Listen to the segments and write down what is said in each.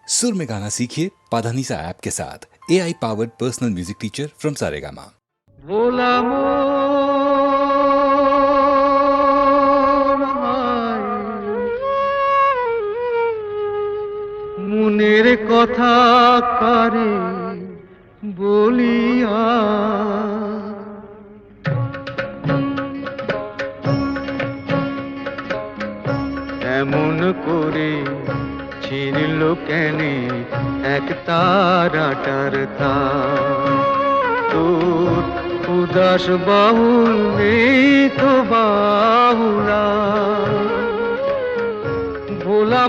सुर में गाना सीखिए पाधानीसा ऐप के साथ AI powered personal music teacher from Saregama. মনের কথা কারে বলিয়া এমন করে ছিঁড়ল কেনে এক তারাটার তার তোর উদাস বাহুল নেই তো বাহুলা ভোলা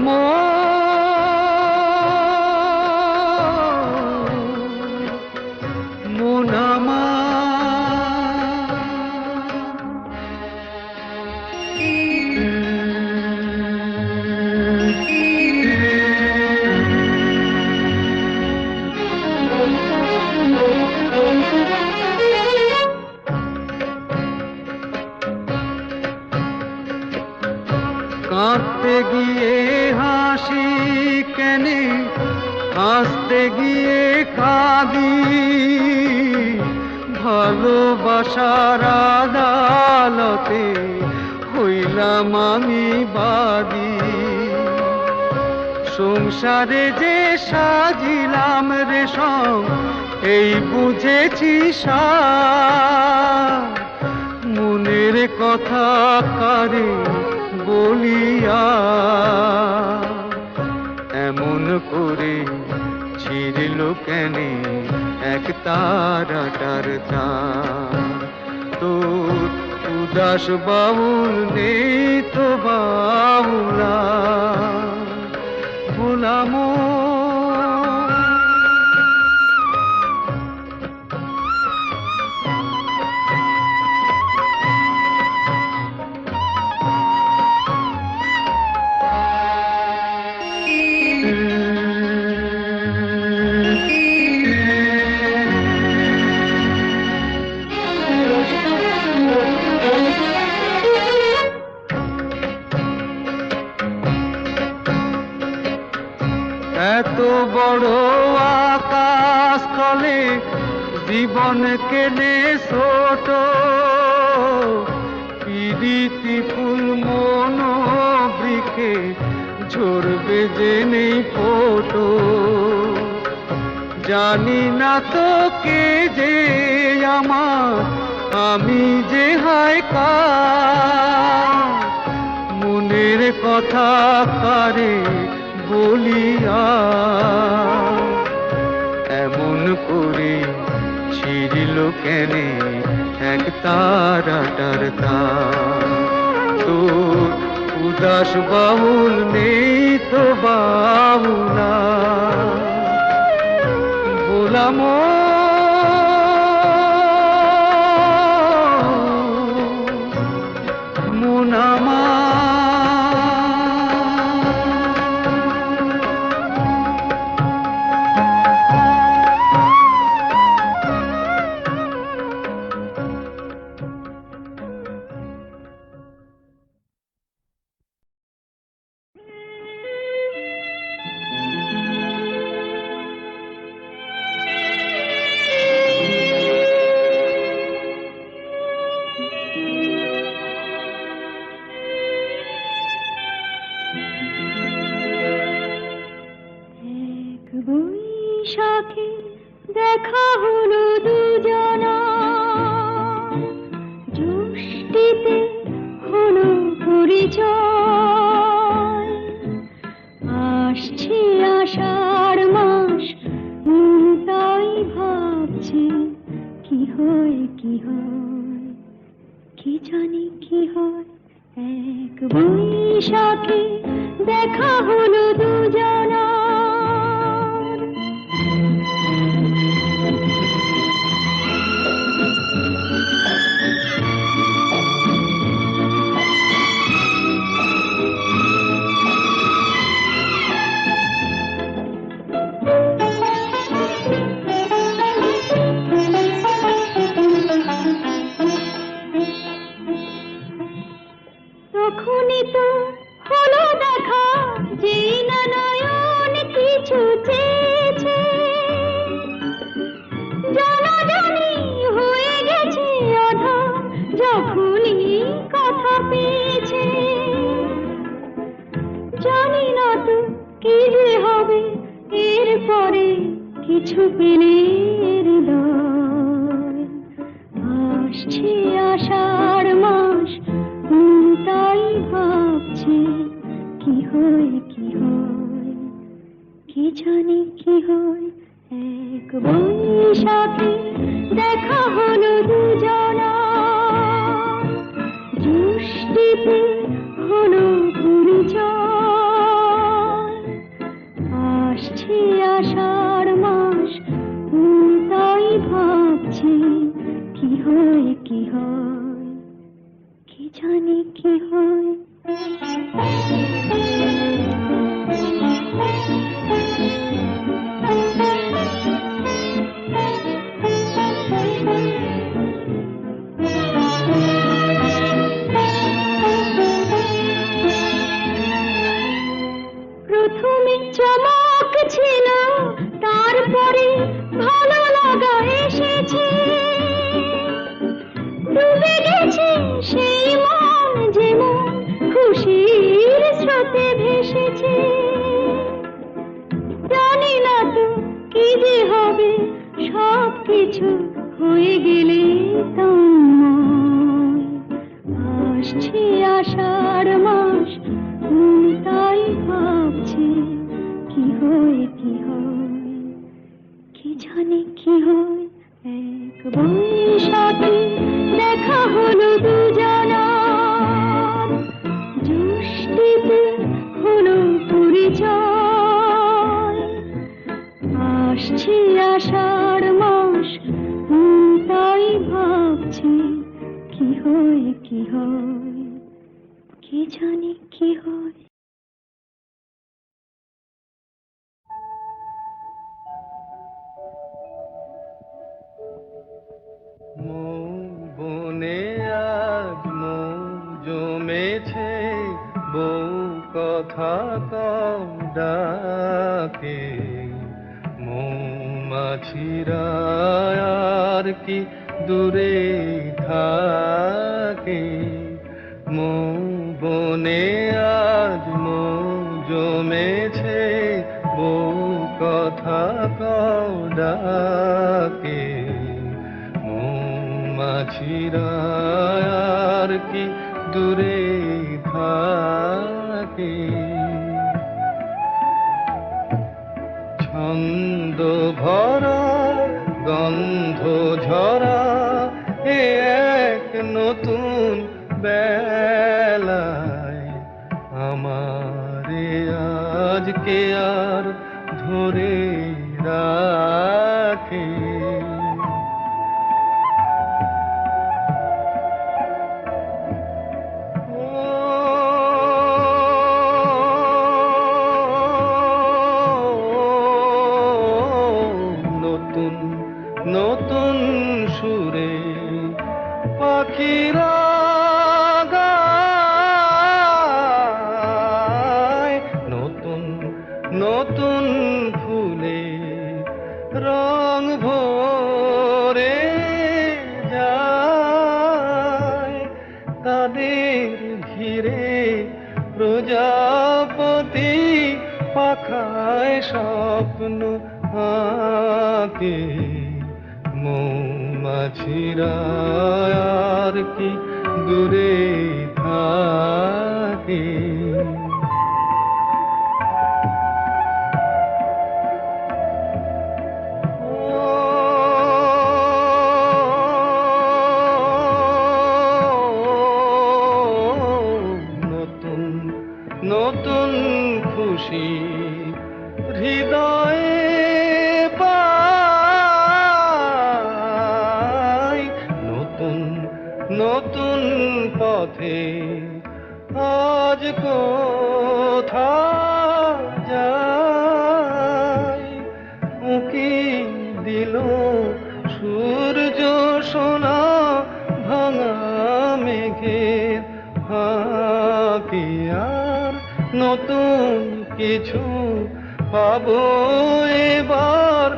কাঁদতে গিয়ে হাসি কেনে হাসতে গিয়ে কাঁদি ভালোবাসার আদালতে হইলাম আমি বাদী সংসারে যে সাজিলাম রেশম এই বুঝেছি সার মনের কথা কারে বলিয়া এমন করে ছিঁড়ল কেনে এক তারাটার তার তোর উদাস বাউল নেই তো বাউলা ভোলাম এত বড় আকাশ তলে জীবন কেনে ছোট পিরিতি ফুল মন বৃক্ষে ঝরবে যে নেই ফোটো জানি না তো কে যে আমার আমি যে হায় কার মনের কথা কারে বলিয়া এমন করে ছিঁড়ল কেনে এক তারাটার তার তোর উদাস বাহুল নেই তো বাহুলা বলাম মুনামা বৈশাখে দেখা হলো দুজনা জ্যৈষ্ঠীতে হলো পরিচয় আসছে আষাঢ় মাস তাই ভাবছি কি হয় কি জানি কি হয় এক বৈশাখে দেখা হলো দুজনা তখনই তো হলো দেখা যেই না নয়নে হবে এরপরে কিছু পেলে হৃদয়? আসছে আষাঢ় মাস, তাই ভাবছি কি হয় কি হয়, কি জানি কি হয়। এক বৈশাখে দেখা হলো দুজনা, জ্যৈষ্ঠীতে হলো পরিচয়। আসছে আষাঢ় মাস, তাই ভাবছি কি হয় কি হয়, কি জানি কি হয়। প্রথমে চমক ছিল, তারপরে ভালো লাগা এসেছে। ডুবে গেছে সেই মন, যেমন খুশির স্রোতে ভেসেছে। জানি না তো কি যে হবে, সব কিছু হয়ে গেলে তোমায়। আসছে আষাঢ় মাস, তাই ভাবছি কি হয় কি হয়, কি জানি কি হয়। এক বৈশাখে দেখা হলো দুজনা, জ্যৈষ্ঠীতে হলো পরিচয়। আসছে আষাঢ় মাস, তাই ভাবছি কি হয় কি হয়, কি জানি কি হয়। বনে আজ মৌ জমেছে, বউ কথা কম ডাকে। মৌমাছিরা আর কি দূরে থাকে, মৌ বনে আজ মৌ জমেছে, বউ কথা কম ডাকে। মৌমাছিরা আর কি দূরে থাকে, ছন্দ ভরা গন্ধ ঝরা এ এক নতুন বেলায়, আমারে আজকে আর ধরে রাখে। নতুন নতুন সুরে পাখিরা গায়, নতুন নতুন ফুলে রং ভরে যায়। তাদের ঘিরে প্রজাপতি পাখায় স্বপ্ন আঁকে। মৌমাছিরা আর কি দূরে থাকে, নতুন নতুন খুশি হৃদয়ে পাই, নতুন নতুন পথে আজ কোথা যাই। উঁকি দিল সূর্য সোনা ভাঙা মেঘের ফাঁকি, আর নতুন কিছু পাবো এবার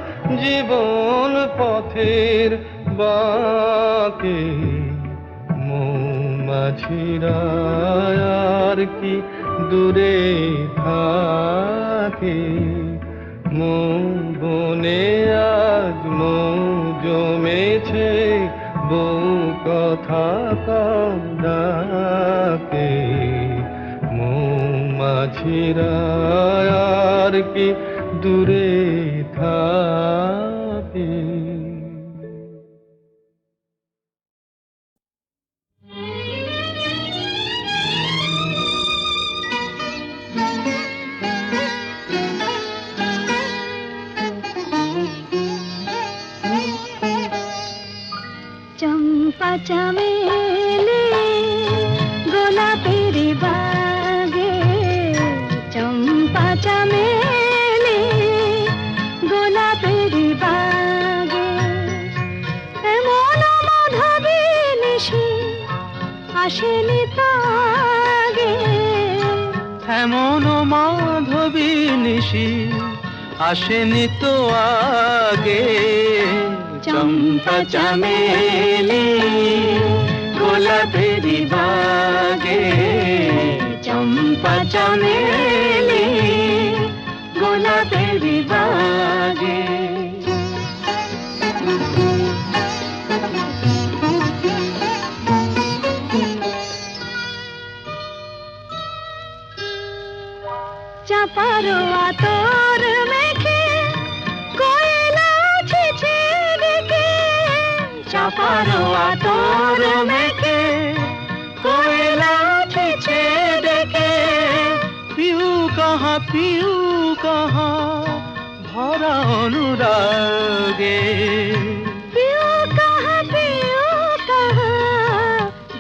জীবন পথের বাঁকে। মৌমাছিরা আর কি দূরে থাকে। থাকে মৌ বনে আজ মৌ জমেছে বউ কথা কম ডাকে মৌমাছিরা আর কি দূরে থাকে। চম্পা চামেলি গোলাপের বাগে, চম্পা চামেলি গোলাপের বাগে, এমন মাধবী নিশি আসেনি তো আগে, এমন মাধবী নিশি আসেনি তো আগে। চম্পা চামেলি গোলাপের বাগে, চম্পা চামেলি গোলাপের বাগে। চাপারো আতর মেখে কোয়েলা ছিছে ডেকে, চাপারো আতর মেখে কোয়েলা ছিছে ডেকে, পিউ কাহা ভরা অনুরাগে, পিউ কাহা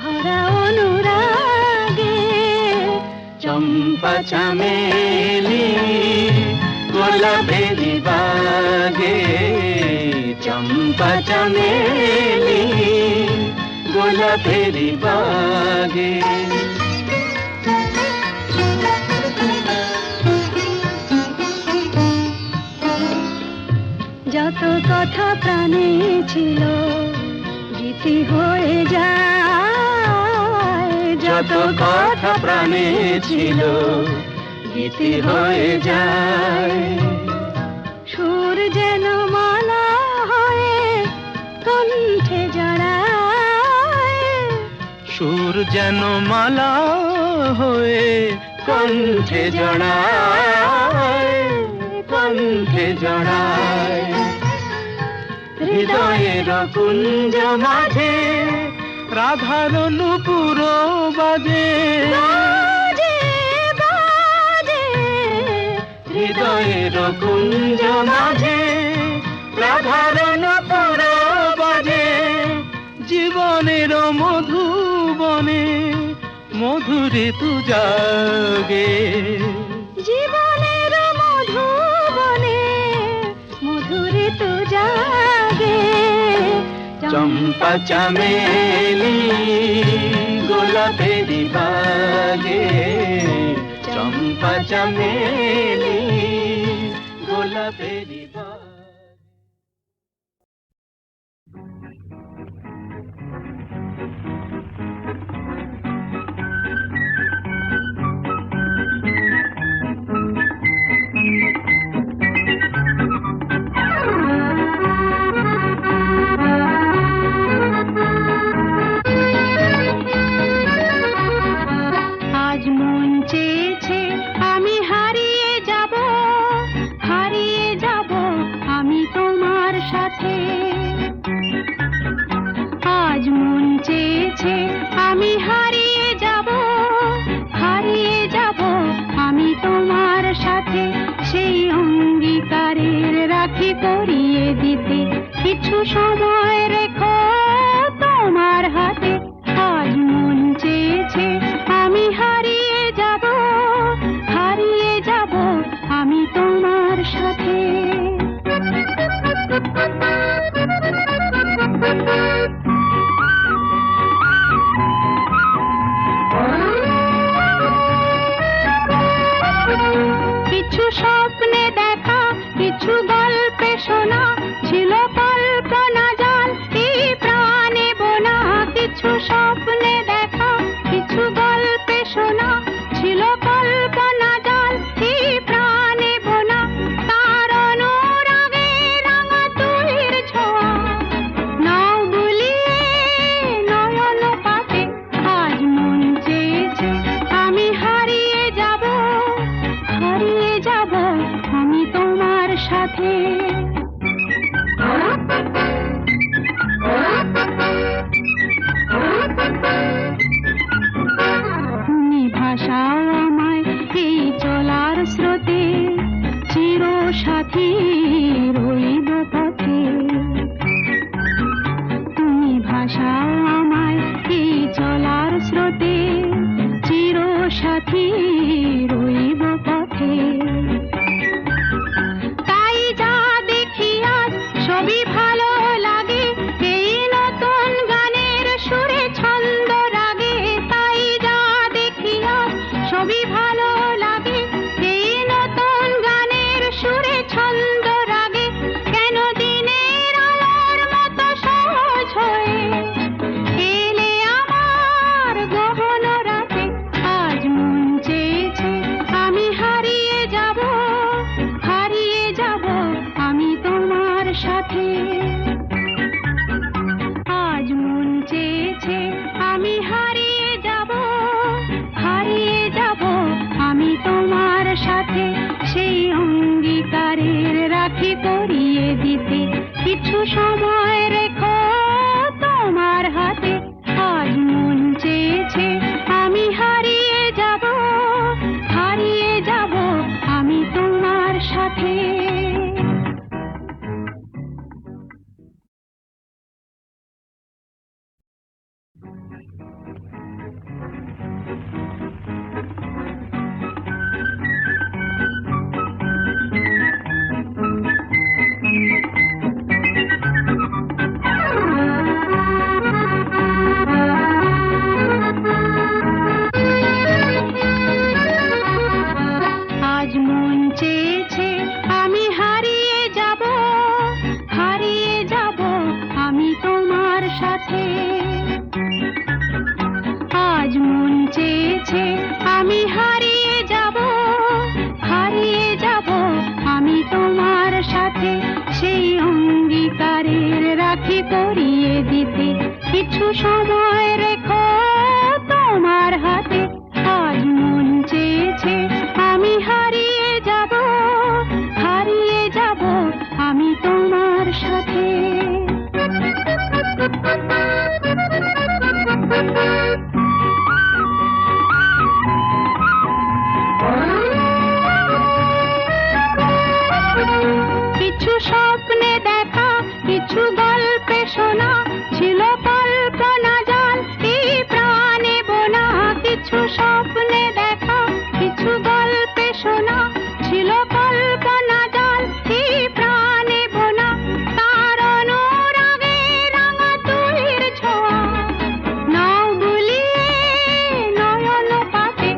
ভরা অনুরাগে। চম্পা চামেলি গোলাপের বাগে, চম্পা চামেলি গোলাপের বাগে। যত কথা প্রাণে ছিল গীতি হয়ে যায়, যত কথা প্রাণে ছিল গীতি হয়ে যায়। সুর যেন মালা হয়ে কণ্ঠে জড়ায়, সুর যেন মালা হয়ে কণ্ঠে জড়ায়, কণ্ঠে জড়ায়। হৃদয়ের কুঞ্জ মাঝে রাধার নূপুর বাজে, বাজে বাজে হৃদয়ের কুঞ্জ মাঝে রাধার নূপুর বাজে। জীবনের মধুবনে মধুরে তু জাগে, জীবনের মধুবনে মধুরে তু জাগে। চম্পা চামেলি গোলাপের বাগে, চম্পা চামেলি গোলাপের বাগে। আজ মন চেয়েছে আমি হারিয়ে যাব, হারিয়ে যাব আমি তোমার সাথে। আজ মন চেয়েছে আমি হারিয়ে যাব, হারিয়ে যাব আমি তোমার সাথে। সেই অঙ্গীকারের রাখি পরিয়ে দিতে কিছু সময় রেখো তোমার হাতে। আজ মন চেয়েছে আমি হারিয়ে যাব, হারিয়ে যাব আমি তোমার সাথে। কিছু স্বপ্নে দেখা, কিছু গল্পে শোনা, ছিল কল্পনা জাল এই প্রাণে বোনা। কিছু স্বপ্নে দেখা, কিছু গল্পে শোনা, ছিল কল্পনা জাল এই প্রাণে বোনা। সাথে। তুমি ভাসাও আমায় এই চলার স্রোতে, চির সাথী রইব পথে। তুমি ভাসাও আমায় এই চলার স্রোতে, চির সাথী রইব পথে। তাই যা দেখি আজ সবই ভালো লাগে, এই নতুন গানের সুরে ছন্দ রাগে। তাই যা দেখি আজ সবই ভালো লাগে, এই নতুন গানের সুরে ছন্দ রাগে। কেন দিনের আলোর মতো সহজ হয়ে এলে আমার গহন রাতে। আজ মন চেয়েছে আমি হারিয়ে যাব, হারিয়ে যাব আমি তোমার সাথে। আজ মন চেয়েছে আমি হারিয়ে যাব, হারিয়ে যাব আমি তোমার সাথে। সেই অঙ্গীকারের রাখি পরিয়ে দিতে কিছু সময় রেখো তোমার হাতে। আজ মন চেয়েছে আমি হারিয়ে যাব, হারিয়ে যাব আমি তোমার সাথে। আজ মন চেয়েছে আমি হারিয়ে যাব, হারিয়ে যাব আমি তোমার সাথে। আজ মন চেয়েছে আমি হারিয়ে যাব, হারিয়ে যাব আমি তোমার সাথে। সেই অঙ্গীকারের রাখি পরিয়ে দিতে কিছু সময় রেখো তোমার হাতে। আজ মন চেয়েছে আমি হারিয়ে যাব, হারিয়ে যাব আমি তোমার সাথে। কিছু স্বপ্নে দেখা, কিছু গল্পে শোনা, ছিল কল্পনা জাল এই প্রাণে বোনা। কিছু স্বপ্নে দেখা, কিছু গল্পে শোনা, ছিল কল্পনা জাল এই প্রাণে বোনা। তার অনুরাগে রাঙা তুলির ছোঁয়া নাও বুলিয়ে নয়ন পাতে।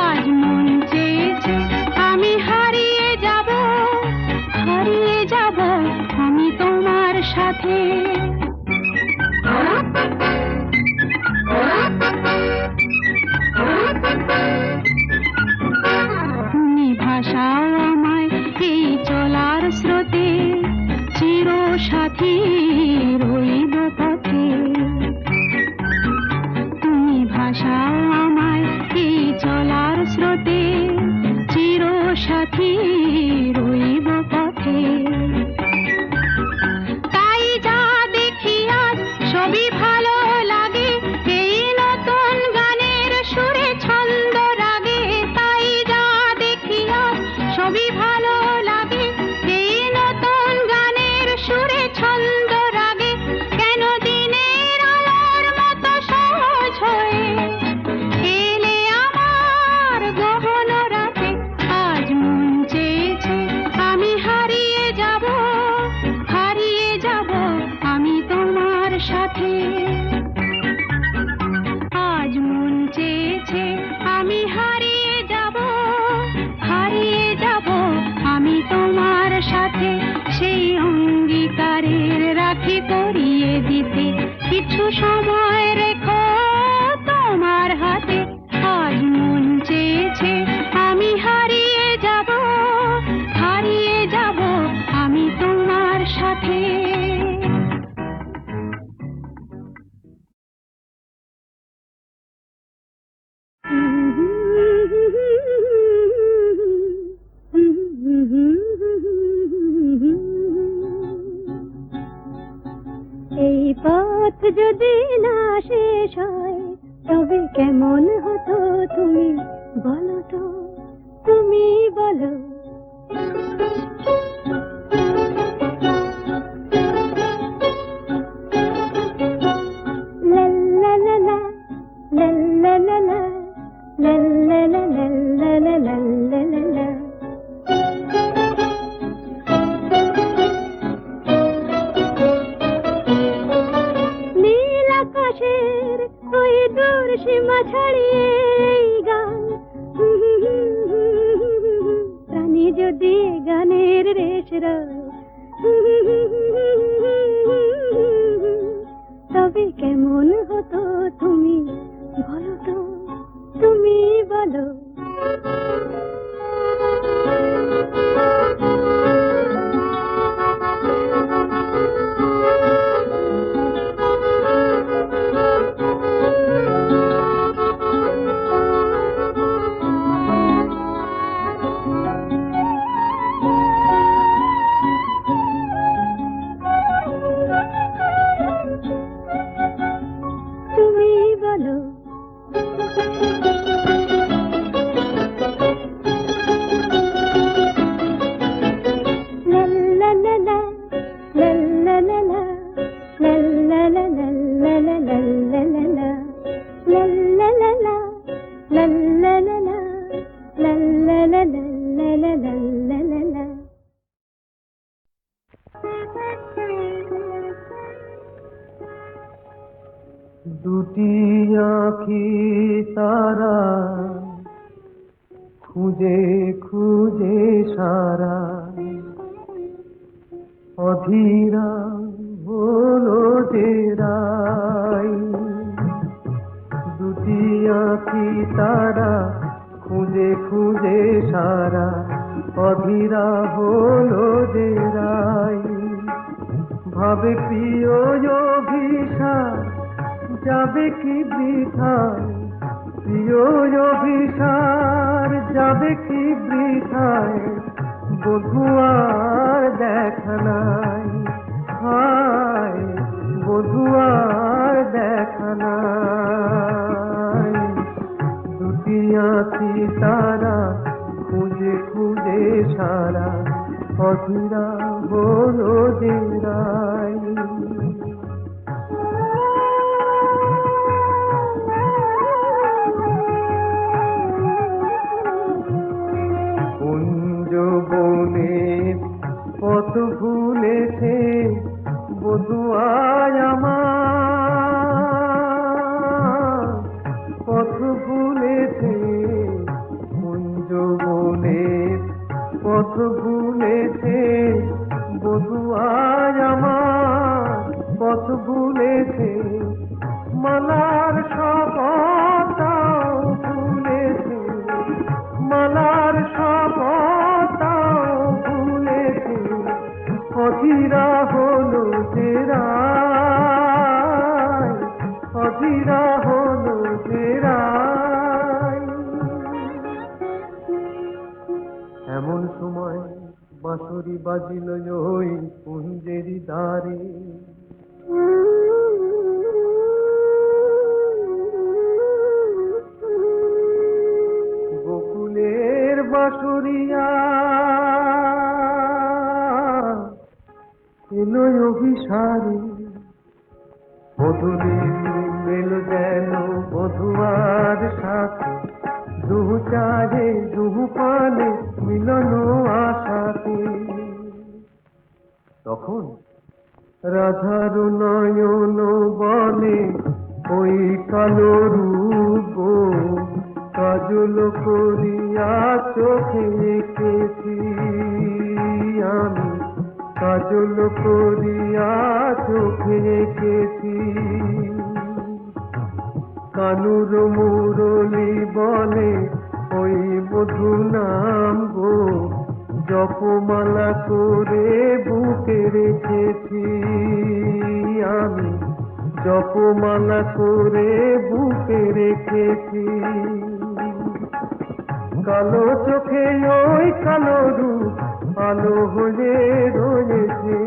আজ মন চেয়েছে আমি হারিয়ে যাব, হারিয়ে যাব আমি তোমার সাথে। তুমি ভাসাও আমায় এই চলার স্রোতে, চির সাথী রইব পথে। তুমি ভাসাও আমায় এই চলার স্রোতে, চির সাথী রইব পথে। তাই যা দেখি আজ সবই ভালো লাগে, এই নতুন গানের সুরে ছন্দ রাগে। তাই যা দেখি আজ সবই ভালো লাগে, এই নতুন গানের সুরে ছন্দ রাগে। কেন দিনের আলোর মতো সহজ হয়ে এলে আমার গহন রাতে। আজ মন চেয়েছে আমি হারিয়ে যাব, হারিয়ে যাব আমি তোমার সাথে। আজ মন চেয়েছে আমি হারিয়ে যাব, হারিয়ে যাব আমি তোমার সাথে। সেই অঙ্গীকারের রাখি পরিয়ে দিতে কিছু সময় রেখো তোমার হাতে। আজ মন চেয়েছে আমি হারিয়ে যাব, হারিয়ে যাব আমি তোমার সাথে। যদি না শেষ হয় তবে কেমন হতো তুমি বলো তো, তুমি বলো। লা লা লা লা, লা লা লা লা, লা লা লা লা, লা লা লা লা লা লা। নীল আকাশের ওই দূর সীমা ছাড়িয়ে এই গান, প্রাণী যদি গানের রেশ রয়, তবে কেমন হতো তুমি বলো তো, তুমি বলো। তুমি বলো। লা লা লা লা, লা লা লা লা, লা লা লা লা, লা লা লা লা লা লা, লা লা লা লা, লা লা লা লা, লা লা লা লা, লা লা লা লা লা লা। দুটি আঁখি তারা খুঁজে খুঁজে সারা অধীরা হলো যে রাই। দুটি আঁখি তারা খুঁজে খুঁজে সারা অধীরা হলো যে রাই। ভাবে প্রিয় অভিশাপ যাবে কি বৃথায়, প্রিয় অভিসার যাবে কি বৃথায়, বধুয়ার দেখা নাই, হায় বধুয়ার দেখা নাই। দুটি আঁখি তারা খুঁজে খুঁজে সারা অধীরা হলো যে রাই। বনের পথ ভুলেছে বধুয়ায় আমার, পথ ভুলেছে কুঞ্জ বনের পথ ভুলেছে বধুয়ায় আমার, পথ ভুলেছে মালার শপথটাও ভুলেছে, মালার শপথটাও ভুলেছে, অধীরা হলো যে রাই, অধীরা হলো যে রাই। এমন সময় বাঁশরি বাজিল ওই কুঞ্জেরি দ্বারে, গোকুলের বাঁশরিয়া এলো অভিসারে, বধূরে মেল যেন বধুয়ার সাথে, দুহু চারে দুহু পানে মিলন আশাতে। তখন রাধার নয়ন বলে ওই কালো রূপ কাজল করিয়া চোখে এঁকেছি আমি, কাজল করিয়া চোখে এঁকেছি। কানুর মুরলি বলে ওই মধু নাম গো, জপমালা করে বুকে রেখেছি আমি, জপমালা করে বুকে রেখেছি। কালো চোখে ওই কালো রূপ আলো হয়ে রয়েছে,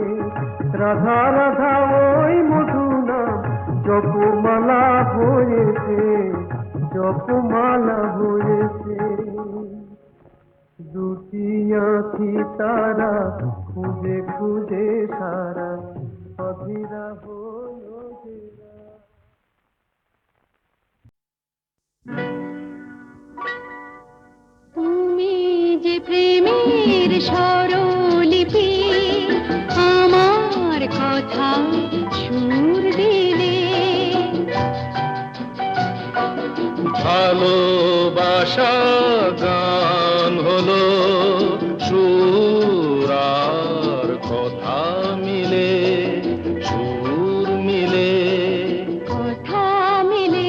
রাধা রাধা ওই মধু নাম জপমালা হয়েছে, জপমালা হয়েছে, দুটি আঁখি তারা খুঁজে খুঁজে সারা অধীরা হলো ঘেরা। তুমি যে প্রেমের স্বরলিপি, আমার কথা সুর দিলে। ভালোবাসা গান হলো সুর আর কথা মিলে, সুর মিলে, কথা মিলে।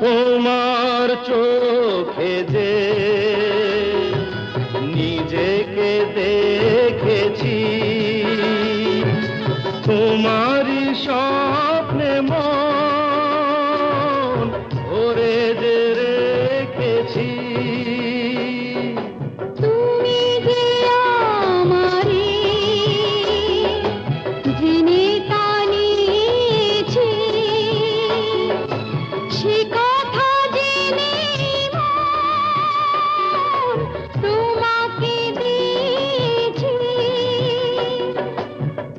তোমার চোখে যে নিজেকে দেখেছি, তোমারই স্বপ্নে মন ভরে যে রেখেছি। তুমি যে আমারই জেনে তা নিয়েছি, সে কথা জেনে মন তোমাকে দিয়েছি।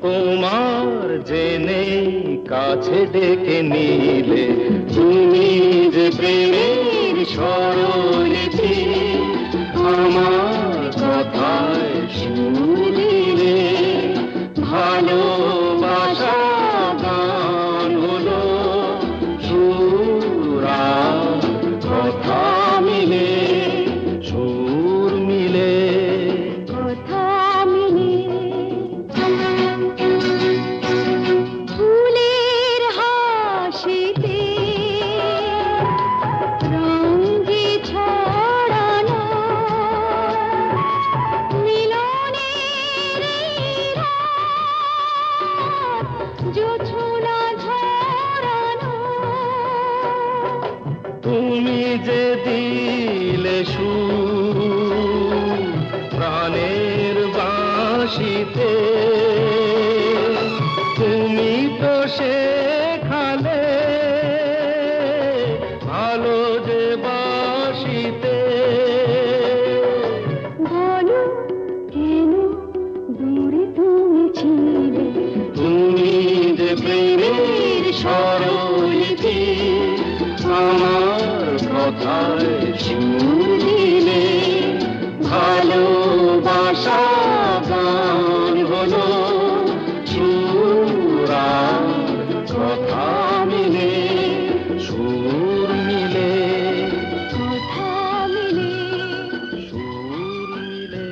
তোমার জেনে কাছে ডেকে নিলে, তুমি যে প্রেমের স্বরলিপি, আমার কথায় সুর দিলে। ভালোবাসা গান হলো সুর আর কথা মিলে, সুর মিলে, কথা মিলে। ফুলের হাসিতে রঙ যে ছড়ানো, মিলনের এই রাত জোছনা ঝরানো। তুমি যে দিলে সুর প্রাণের বাঁশিতে, তুমি তো শেখালে ভালো যে বাঁশিতে। বলো কেন দূরে তুমি ছিলে, তুমি যে প্রেমের স্বরলিপি, আমার কথায় সুর দিলে। ভালোবাসা গান হলো সুর আর কথা মিলে, সুর মিলে, কথা মিলে। সুর মিলে।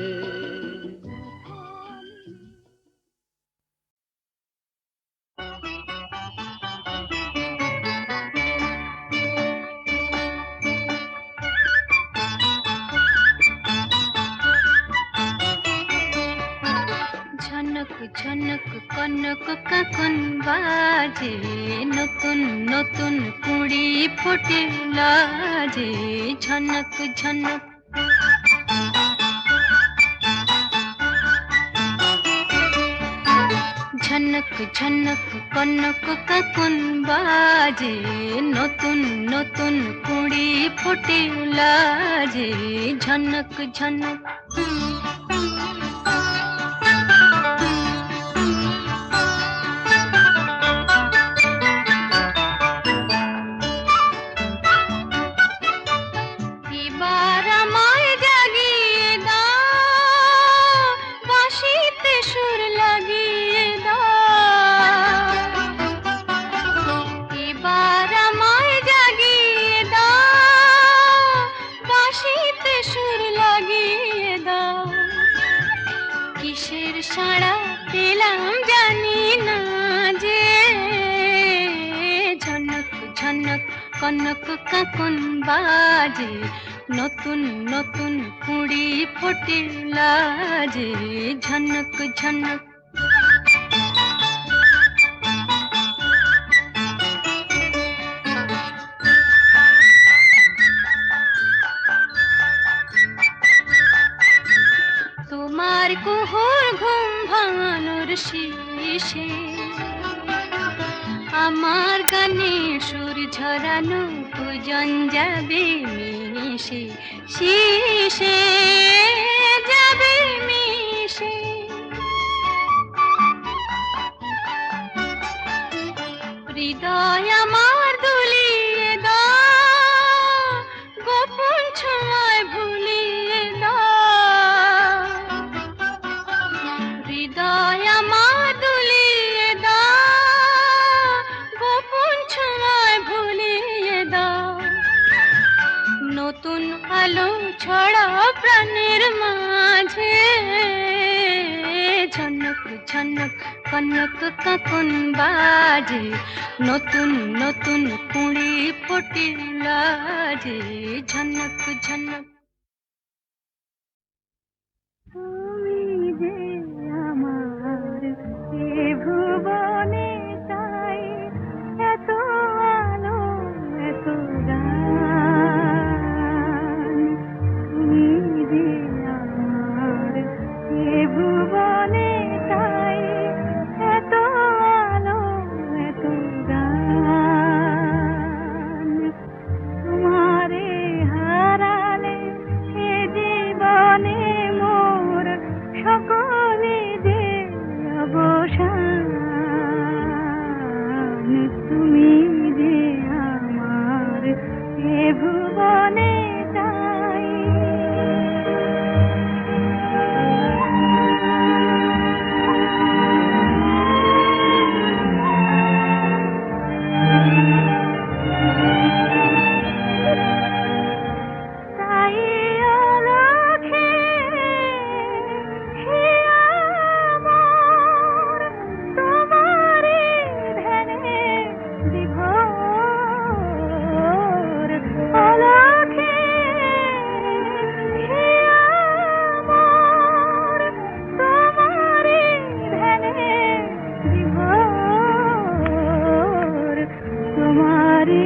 ঝনক ঝনক কনক কখন বাজে, নতুন নতুন কুড়ি ফোটে লাজে। ঝনক ঝনক ঝনক ঝনক কনক কখন বাজে, নতুন নতুন কুড়ি ফোটে লাজে। ঝনক ঝনক এবার আমায় জাগিয়ে দাও, বাঁশিতে সুর লাগিয়ে দাও। এবার আমায় জাগিয়ে দাও, বাঁশিতে সুর লাগিয়ে দাও। কনক কাকন বাজে, নতুন নতুন কুড়ি ফোটে লাজে, ঝনক ঝনক। তোমার কুহুর ঘুম ভাঙানোর শীষে আমার গানে সুর ঝরানো পূজন যাবে মিশে, শীষে যাবে মিশে। হৃদয় আমার দুলিয়ে দাও, গোপন ছোঁয়ায় ভুলিয়ে দাও। হৃদয় আমার দুলিয়ে দাও, গোপন ছোঁয়ায় ভুলিয়ে দাও। নতুন আলো ছড়াও প্রাণের মাঝে, ঝনক ঝনক কনক কাকন বাজে, নতুন নতুন কুড়ি ফোটে লাজে, ঝনক ঝনক। তুমি যে আমার এ ভুবনে তাই, এত আলো এত গান। তুমি যে আমার এ ভুবনে তাই, এত আলো এত গান। তোমারে হারালে এ জীবনে মোর সকলে যে অবসান। তুমি যে আমার এ ভুবনে তাই। তাই অলক্ষে হিয়া মোর তোমারি ধ্যানে বিভোর। অলক্ষে হিয়া মোর তোমারি ধ্যানে বিভোর। তোমারি